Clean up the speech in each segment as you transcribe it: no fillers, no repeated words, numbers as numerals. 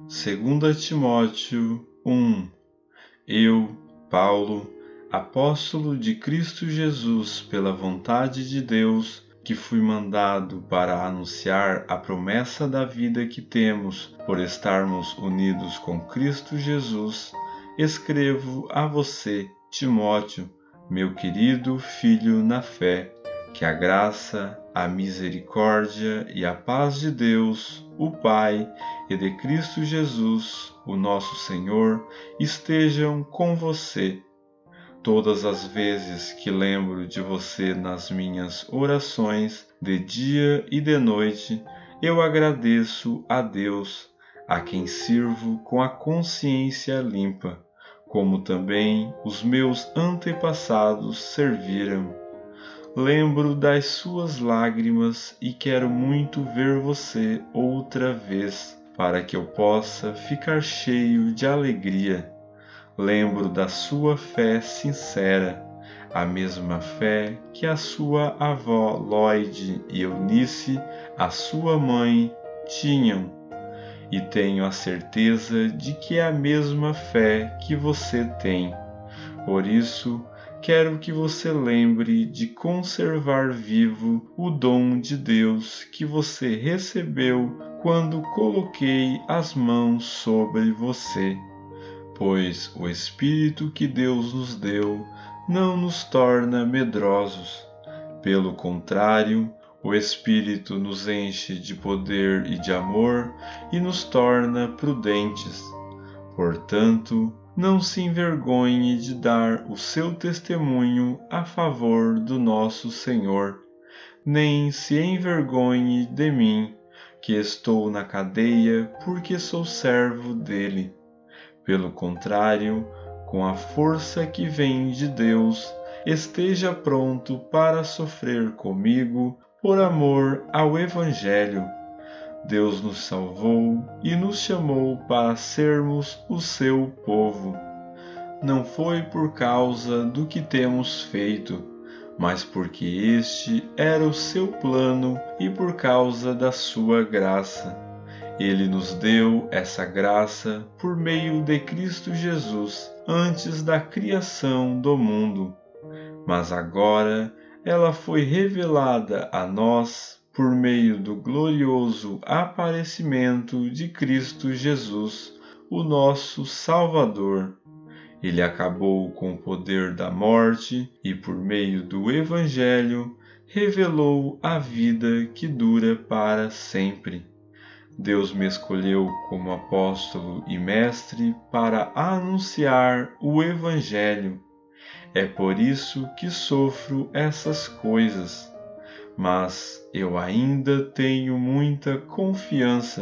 2 Timóteo 1. Eu, Paulo, apóstolo de Cristo Jesus pela vontade de Deus, que fui mandado para anunciar a promessa da vida que temos por estarmos unidos com Cristo Jesus, escrevo a você, Timóteo, meu querido filho na fé, que a graça, a misericórdia e a paz de Deus, o Pai, e de Cristo Jesus, o nosso Senhor, estejam com você. Todas as vezes que lembro de você nas minhas orações, de dia e de noite, eu agradeço a Deus, a quem sirvo com a consciência limpa, como também os meus antepassados serviram. Lembro das suas lágrimas e quero muito ver você outra vez, para que eu possa ficar cheio de alegria. Lembro da sua fé sincera, a mesma fé que a sua avó Lloyd e Eunice, a sua mãe, tinham. E tenho a certeza de que é a mesma fé que você tem. Por isso, quero que você lembre de conservar vivo o dom de Deus que você recebeu quando coloquei as mãos sobre você. Pois o Espírito que Deus nos deu não nos torna medrosos. Pelo contrário, o Espírito nos enche de poder e de amor e nos torna prudentes. Portanto, não se envergonhe de dar o seu testemunho a favor do nosso Senhor, nem se envergonhe de mim, que estou na cadeia porque sou servo dele. Pelo contrário, com a força que vem de Deus, esteja pronto para sofrer comigo por amor ao Evangelho. Deus nos salvou e nos chamou para sermos o seu povo. Não foi por causa do que temos feito, mas porque este era o seu plano e por causa da sua graça. Ele nos deu essa graça por meio de Cristo Jesus antes da criação do mundo. Mas agora ela foi revelada a nós por meio do glorioso aparecimento de Cristo Jesus, o nosso Salvador. Ele acabou com o poder da morte e, por meio do Evangelho, revelou a vida que dura para sempre. Deus me escolheu como apóstolo e mestre para anunciar o Evangelho. É por isso que sofro essas coisas. Mas eu ainda tenho muita confiança,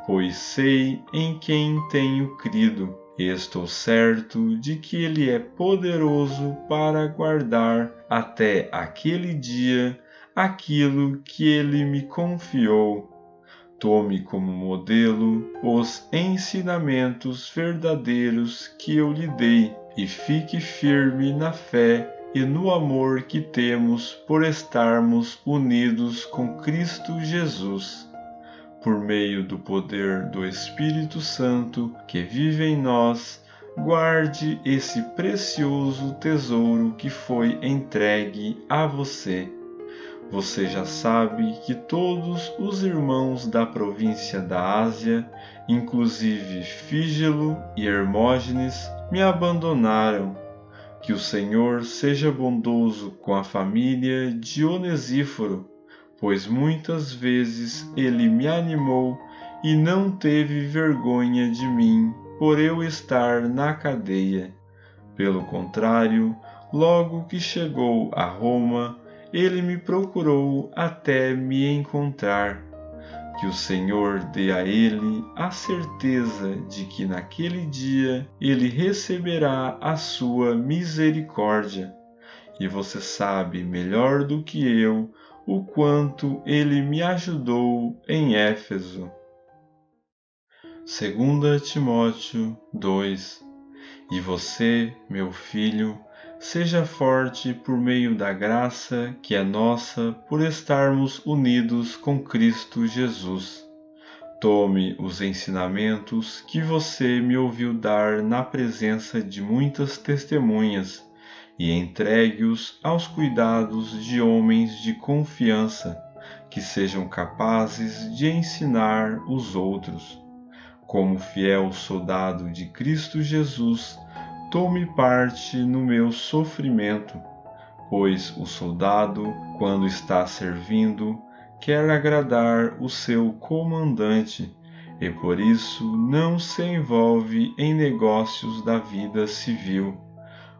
pois sei em quem tenho crido, e estou certo de que Ele é poderoso para guardar até aquele dia aquilo que Ele me confiou. Tome como modelo os ensinamentos verdadeiros que eu lhe dei e fique firme na fé e no amor que temos por estarmos unidos com Cristo Jesus. Por meio do poder do Espírito Santo que vive em nós, guarde esse precioso tesouro que foi entregue a você. Você já sabe que todos os irmãos da província da Ásia, inclusive Fígelo e Hermógenes, me abandonaram. Que o Senhor seja bondoso com a família de Onesíforo, pois muitas vezes ele me animou e não teve vergonha de mim por eu estar na cadeia. Pelo contrário, logo que chegou a Roma, ele me procurou até me encontrar. Que o Senhor dê a ele a certeza de que naquele dia ele receberá a sua misericórdia. E você sabe melhor do que eu o quanto ele me ajudou em Éfeso. 2 Timóteo 2. E você, meu filho, seja forte por meio da graça que é nossa por estarmos unidos com Cristo Jesus. Tome os ensinamentos que você me ouviu dar na presença de muitas testemunhas e entregue-os aos cuidados de homens de confiança, que sejam capazes de ensinar os outros. Como fiel soldado de Cristo Jesus, tome parte no meu sofrimento, pois o soldado, quando está servindo, quer agradar o seu comandante e por isso não se envolve em negócios da vida civil.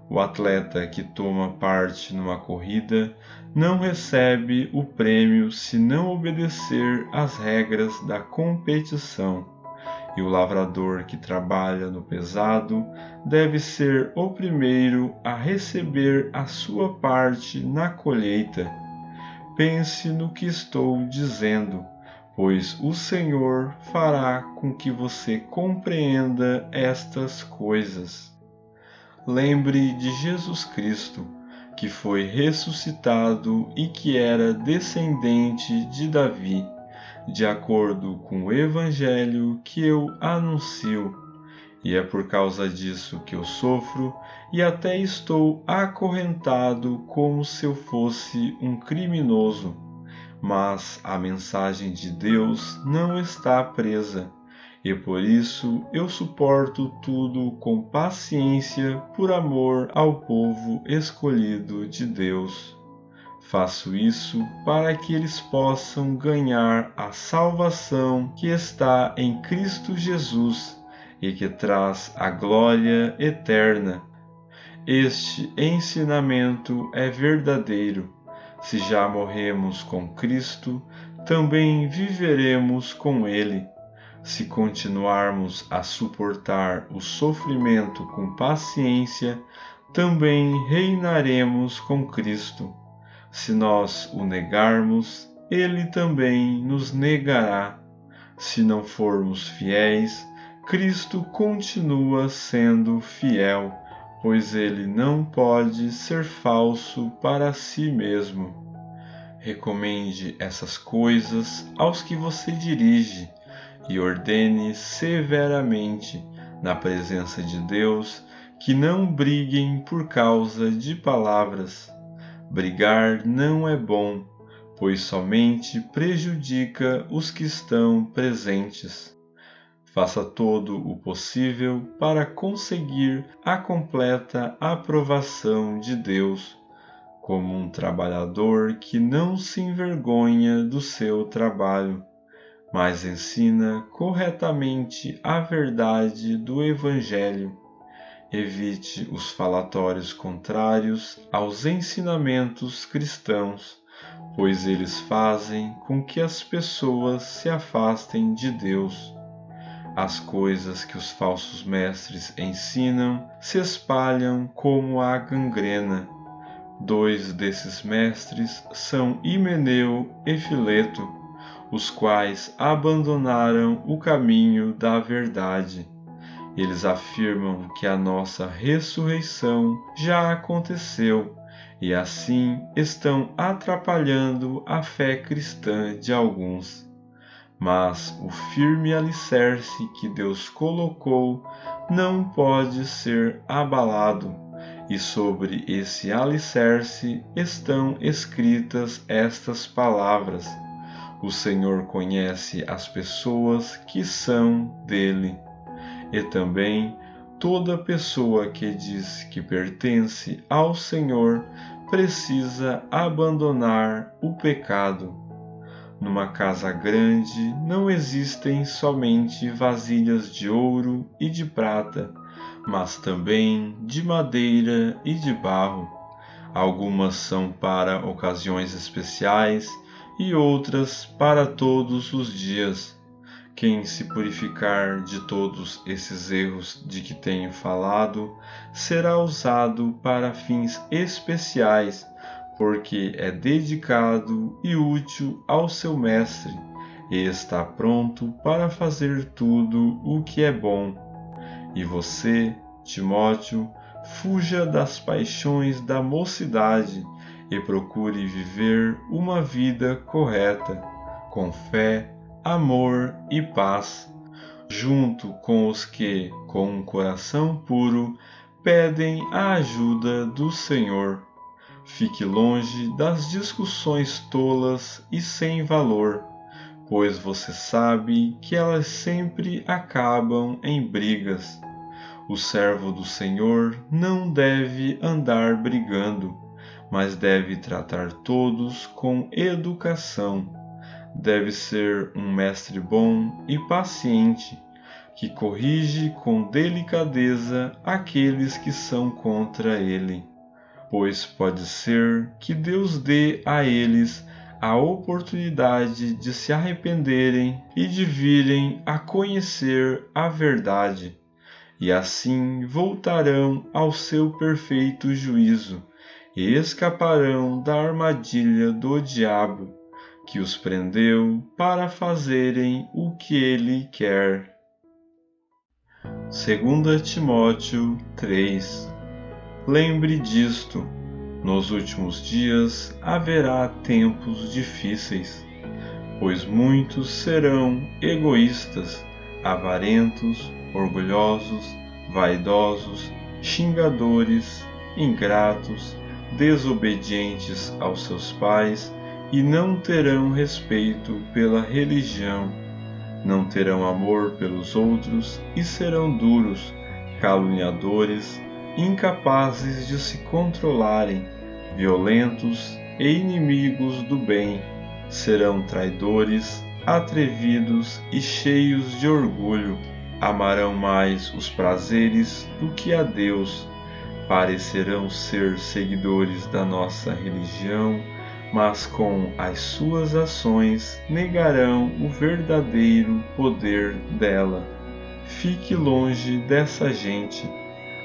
O atleta que toma parte numa corrida não recebe o prêmio se não obedecer às regras da competição. E o lavrador que trabalha no pesado deve ser o primeiro a receber a sua parte na colheita. Pense no que estou dizendo, pois o Senhor fará com que você compreenda estas coisas. Lembre de Jesus Cristo, que foi ressuscitado e que era descendente de Davi, de acordo com o Evangelho que eu anuncio. E é por causa disso que eu sofro e até estou acorrentado como se eu fosse um criminoso. Mas a mensagem de Deus não está presa, e por isso eu suporto tudo com paciência por amor ao povo escolhido de Deus. Faço isso para que eles possam ganhar a salvação que está em Cristo Jesus e que traz a glória eterna. Este ensinamento é verdadeiro. Se já morremos com Cristo, também viveremos com Ele. Se continuarmos a suportar o sofrimento com paciência, também reinaremos com Cristo. Se nós o negarmos, Ele também nos negará. Se não formos fiéis, Cristo continua sendo fiel, pois Ele não pode ser falso para si mesmo. Recomende essas coisas aos que você dirige e ordene severamente, na presença de Deus, que não briguem por causa de palavras. Brigar não é bom, pois somente prejudica os que estão presentes. Faça todo o possível para conseguir a completa aprovação de Deus, como um trabalhador que não se envergonha do seu trabalho, mas ensina corretamente a verdade do Evangelho. Evite os falatórios contrários aos ensinamentos cristãos, pois eles fazem com que as pessoas se afastem de Deus. As coisas que os falsos mestres ensinam se espalham como a gangrena. 2 desses mestres são Himeneu e Fileto, os quais abandonaram o caminho da verdade. Eles afirmam que a nossa ressurreição já aconteceu e assim estão atrapalhando a fé cristã de alguns. Mas o firme alicerce que Deus colocou não pode ser abalado, e sobre esse alicerce estão escritas estas palavras: o Senhor conhece as pessoas que são dele. E também toda pessoa que diz que pertence ao Senhor precisa abandonar o pecado. Numa casa grande não existem somente vasilhas de ouro e de prata, mas também de madeira e de barro. Algumas são para ocasiões especiais e outras para todos os dias. Quem se purificar de todos esses erros de que tenho falado, será usado para fins especiais, porque é dedicado e útil ao seu mestre, e está pronto para fazer tudo o que é bom. E você, Timóteo, fuja das paixões da mocidade e procure viver uma vida correta, com fé, amor e paz, junto com os que, com um coração puro, pedem a ajuda do Senhor. Fique longe das discussões tolas e sem valor, pois você sabe que elas sempre acabam em brigas. O servo do Senhor não deve andar brigando, mas deve tratar todos com educação. Deve ser um mestre bom e paciente, que corrige com delicadeza aqueles que são contra ele, pois pode ser que Deus dê a eles a oportunidade de se arrependerem e de virem a conhecer a verdade, e assim voltarão ao seu perfeito juízo e escaparão da armadilha do diabo, que os prendeu para fazerem o que ele quer. 2 Timóteo 3. Lembre disto: nos últimos dias haverá tempos difíceis, pois muitos serão egoístas, avarentos, orgulhosos, vaidosos, xingadores, ingratos, desobedientes aos seus pais, e não terão respeito pela religião. Não terão amor pelos outros e serão duros, caluniadores, incapazes de se controlarem, violentos e inimigos do bem. Serão traidores, atrevidos e cheios de orgulho. Amarão mais os prazeres do que a Deus. Parecerão ser seguidores da nossa religião, mas com as suas ações negarão o verdadeiro poder dela. Fique longe dessa gente.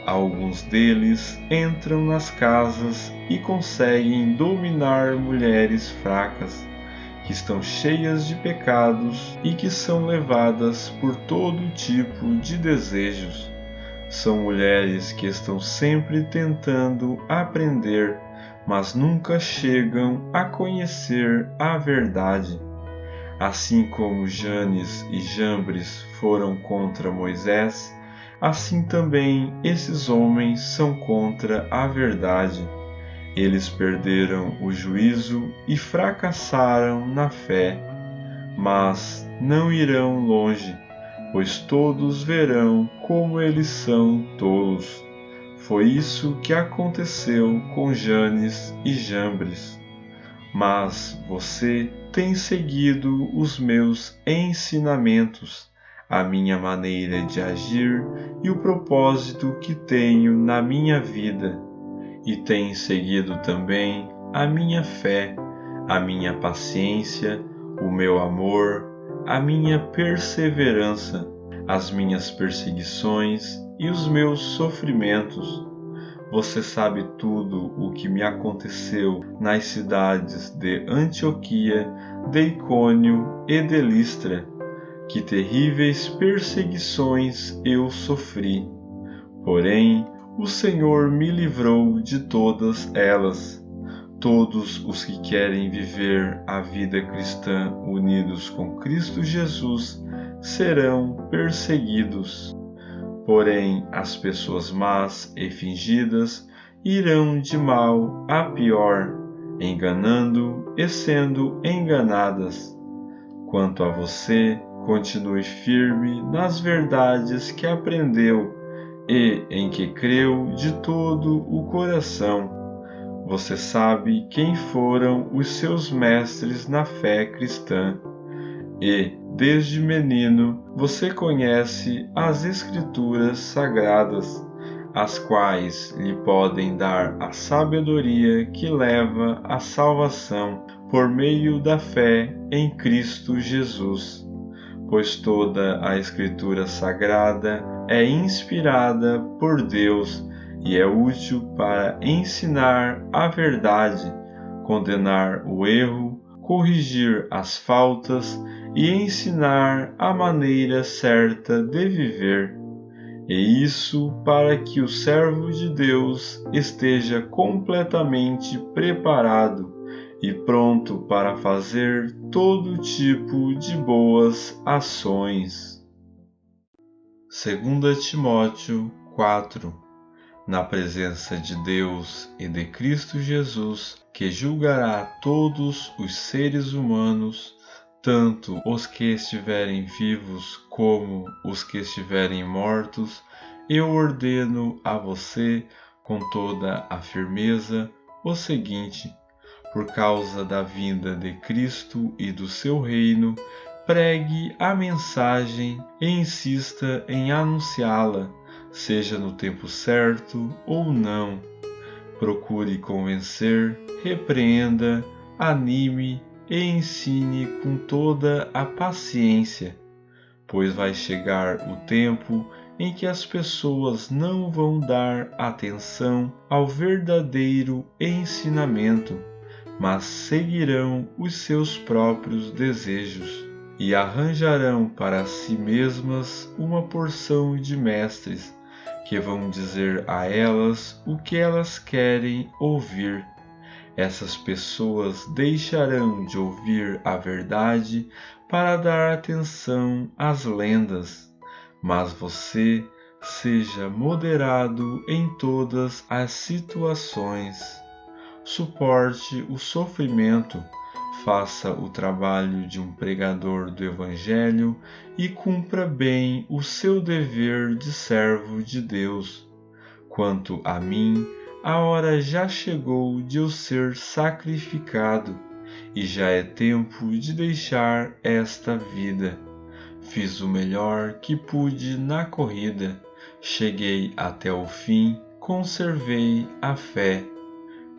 Alguns deles entram nas casas e conseguem dominar mulheres fracas, que estão cheias de pecados e que são levadas por todo tipo de desejos. São mulheres que estão sempre tentando aprender, mas nunca chegam a conhecer a verdade. Assim como Janes e Jambres foram contra Moisés, assim também esses homens são contra a verdade. Eles perderam o juízo e fracassaram na fé, mas não irão longe, pois todos verão como eles são tolos. Foi isso que aconteceu com Janes e Jambres. Mas você tem seguido os meus ensinamentos, a minha maneira de agir e o propósito que tenho na minha vida, e tem seguido também a minha fé, a minha paciência, o meu amor, a minha perseverança, as minhas perseguições e os meus sofrimentos. Você sabe tudo o que me aconteceu nas cidades de Antioquia, de Icônio e de Listra. Que terríveis perseguições eu sofri. Porém, o Senhor me livrou de todas elas. Todos os que querem viver a vida cristã unidos com Cristo Jesus serão perseguidos. Porém, as pessoas más e fingidas irão de mal a pior, enganando e sendo enganadas. Quanto a você, continue firme nas verdades que aprendeu e em que creu de todo o coração. Você sabe quem foram os seus mestres na fé cristã. E, desde menino, você conhece as Escrituras sagradas, as quais lhe podem dar a sabedoria que leva à salvação por meio da fé em Cristo Jesus. Pois toda a Escritura sagrada é inspirada por Deus e é útil para ensinar a verdade, condenar o erro, corrigir as faltas e ensinar a maneira certa de viver. E isso para que o servo de Deus esteja completamente preparado e pronto para fazer todo tipo de boas ações. 2 Timóteo 4. Na presença de Deus e de Cristo Jesus, que julgará todos os seres humanos, tanto os que estiverem vivos como os que estiverem mortos, eu ordeno a você com toda a firmeza o seguinte: por causa da vinda de Cristo e do seu reino, pregue a mensagem e insista em anunciá-la, seja no tempo certo ou não. Procure convencer, repreenda, anime e ensine com toda a paciência, pois vai chegar o tempo em que as pessoas não vão dar atenção ao verdadeiro ensinamento, mas seguirão os seus próprios desejos e arranjarão para si mesmas uma porção de mestres que vão dizer a elas o que elas querem ouvir. Essas pessoas deixarão de ouvir a verdade para dar atenção às lendas, mas você seja moderado em todas as situações. Suporte o sofrimento, faça o trabalho de um pregador do Evangelho e cumpra bem o seu dever de servo de Deus. Quanto a mim, a hora já chegou de eu ser sacrificado, e já é tempo de deixar esta vida. Fiz o melhor que pude na corrida, cheguei até o fim, conservei a fé.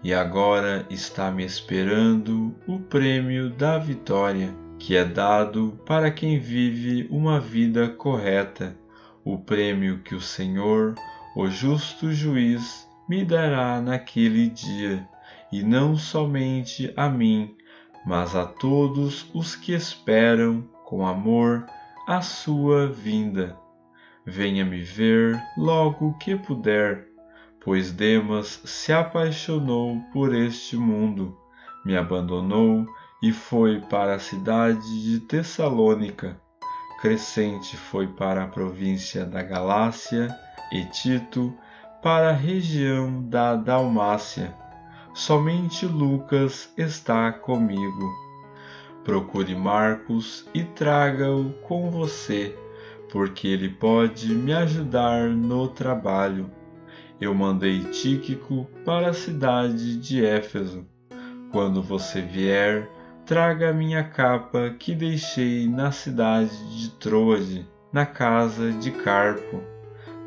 E agora está me esperando o prêmio da vitória, que é dado para quem vive uma vida correta, o prêmio que o Senhor, o justo juiz, me dará naquele dia, e não somente a mim, mas a todos os que esperam com amor a sua vinda. Venha me ver logo que puder, pois Demas se apaixonou por este mundo, me abandonou e foi para a cidade de Tessalônica. Crescente foi para a província da Galácia e Tito para a região da Dalmácia. Somente Lucas está comigo. Procure Marcos e traga-o com você, porque ele pode me ajudar no trabalho. Eu mandei Tíquico para a cidade de Éfeso. Quando você vier, traga a minha capa que deixei na cidade de Troade, na casa de Carpo.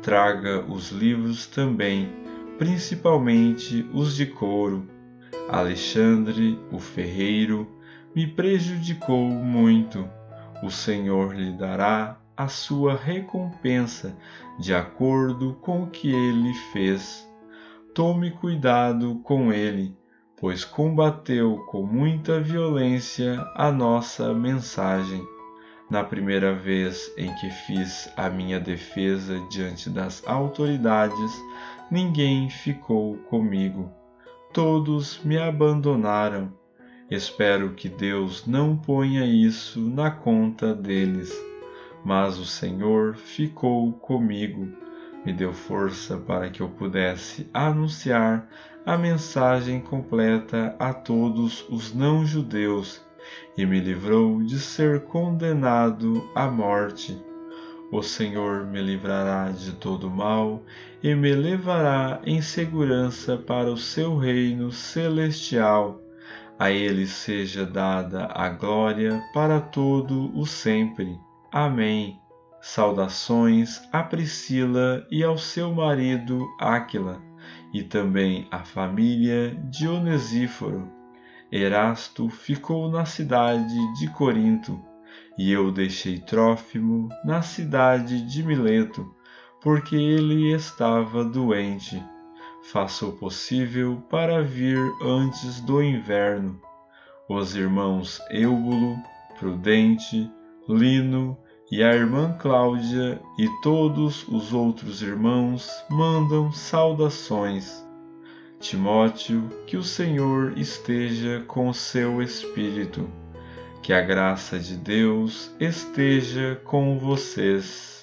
Traga os livros também, principalmente os de couro. Alexandre, o ferreiro, me prejudicou muito. O Senhor lhe dará a sua recompensa de acordo com o que ele fez. Tome cuidado com ele, pois combateu com muita violência a nossa mensagem. Na primeira vez em que fiz a minha defesa diante das autoridades, ninguém ficou comigo. Todos me abandonaram. Espero que Deus não ponha isso na conta deles. Mas o Senhor ficou comigo, me deu força para que eu pudesse anunciar a mensagem completa a todos os não-judeus e me livrou de ser condenado à morte. O Senhor me livrará de todo mal e me levará em segurança para o seu reino celestial. A ele seja dada a glória para todo o sempre. Amém. Saudações a Priscila e ao seu marido Áquila, e também à família de Onesíforo. Erasto ficou na cidade de Corinto, e eu deixei Trófimo na cidade de Mileto, porque ele estava doente. Faça o possível para vir antes do inverno. Os irmãos Eubulo, Prudente, Lino e a irmã Cláudia e todos os outros irmãos mandam saudações. Timóteo, que o Senhor esteja com o seu espírito. Que a graça de Deus esteja com vocês.